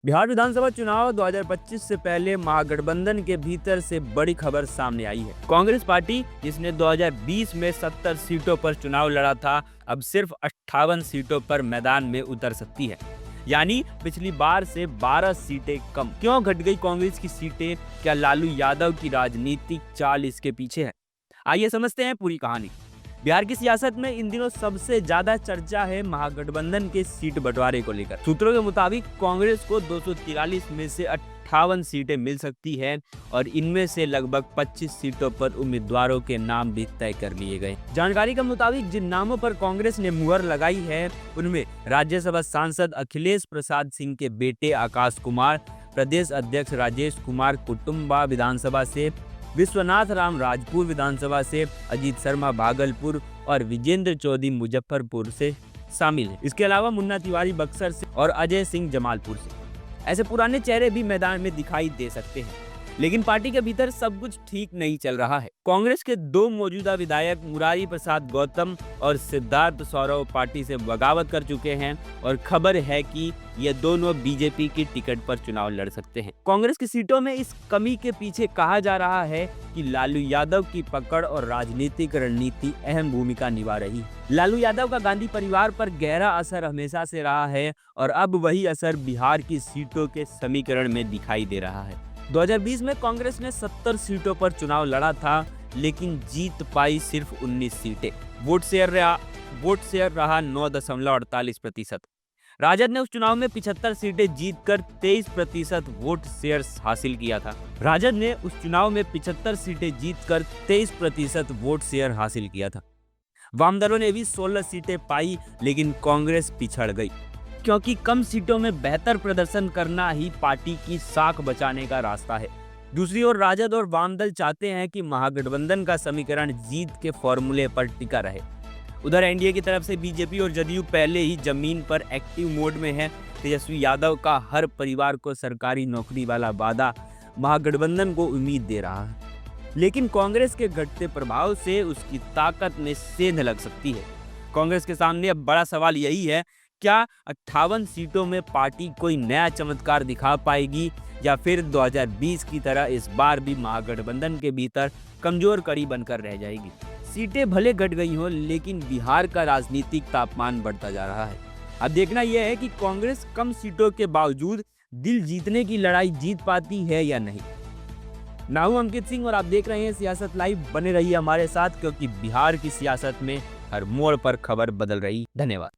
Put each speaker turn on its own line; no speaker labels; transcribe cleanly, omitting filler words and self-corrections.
बिहार विधानसभा चुनाव 2025 से पहले महागठबंधन के भीतर से बड़ी खबर सामने आई है। कांग्रेस पार्टी, जिसने 2020 में 70 सीटों पर चुनाव लड़ा था, अब सिर्फ 58 सीटों पर मैदान में उतर सकती है, यानी पिछली बार से 12 सीटें कम। क्यों घट गई कांग्रेस की सीटें? क्या लालू यादव की राजनीतिक चाल इसके पीछे है? आइए समझते हैं पूरी कहानी। बिहार की सियासत में इन दिनों सबसे ज्यादा चर्चा है महागठबंधन के सीट बंटवारे को लेकर। सूत्रों के मुताबिक कांग्रेस को 243 में से 58 सीटें मिल सकती हैं और इनमें से लगभग 25 सीटों पर उम्मीदवारों के नाम भी तय कर लिए गए। जानकारी के मुताबिक जिन नामों पर कांग्रेस ने मुहर लगाई है, उनमें राज्यसभा सांसद अखिलेश प्रसाद सिंह के बेटे आकाश कुमार, प्रदेश अध्यक्ष राजेश कुमार कुटुम्बा विधानसभा से, विश्वनाथ राम राजपुर विधानसभा से, अजीत शर्मा भागलपुर और विजेंद्र चौधरी मुजफ्फरपुर से शामिल है। इसके अलावा मुन्ना तिवारी बक्सर से और अजय सिंह जमालपुर से। ऐसे पुराने चेहरे भी मैदान में दिखाई दे सकते हैं, लेकिन पार्टी के भीतर सब कुछ ठीक नहीं चल रहा है। कांग्रेस के दो मौजूदा विधायक मुरारी प्रसाद गौतम और सिद्धार्थ सौरव पार्टी से बगावत कर चुके हैं और खबर है कि ये दोनों बीजेपी की टिकट पर चुनाव लड़ सकते हैं। कांग्रेस की सीटों में इस कमी के पीछे कहा जा रहा है कि लालू यादव की पकड़ और राजनीतिक रणनीति अहम भूमिका निभा रही। लालू यादव का गांधी परिवार पर गहरा असर हमेशा से रहा है और अब वही असर बिहार की सीटों के समीकरण में दिखाई दे रहा है। 2020 में कांग्रेस ने 70 सीटों पर चुनाव लड़ा था, लेकिन जीत पाई सिर्फ 19 सीटें। वोट शेयर रहा 9.48%। राजद ने उस चुनाव में 75 सीटें जीतकर 23% वोट शेयर हासिल किया था। वाम दलों ने भी 16 सीटें पाई, लेकिन कांग्रेस पिछड़ गई, क्योंकि कम सीटों में बेहतर प्रदर्शन करना ही पार्टी की साख बचाने का रास्ता है। दूसरी ओर राजद और वाम दल चाहते हैं कि महागठबंधन का समीकरण जीत के फॉर्मूले पर टिका रहे। उधर एनडीए की तरफ से बीजेपी और जदयू पहले ही जमीन पर एक्टिव मोड में है। तेजस्वी यादव का हर परिवार को सरकारी नौकरी वाला वादा महागठबंधन को उम्मीद दे रहा है, लेकिन कांग्रेस के घटते प्रभाव से उसकी ताकत में सेंध लग सकती है। कांग्रेस के सामने अब बड़ा सवाल यही है, क्या 58 सीटों में पार्टी कोई नया चमत्कार दिखा पाएगी या फिर 2020 की तरह इस बार भी महागठबंधन के भीतर कमजोर कड़ी बनकर रह जाएगी। सीटें भले घट गई हों, लेकिन बिहार का राजनीतिक तापमान बढ़ता जा रहा है। अब देखना यह है कि कांग्रेस कम सीटों के बावजूद दिल जीतने की लड़ाई जीत पाती है या नहीं। मैं हूं अंकित सिंह और आप देख रहे हैं सियासत लाइव। बने रहिए हमारे साथ, क्योंकि बिहार की सियासत में हर मोड़ पर खबर बदल रही। धन्यवाद।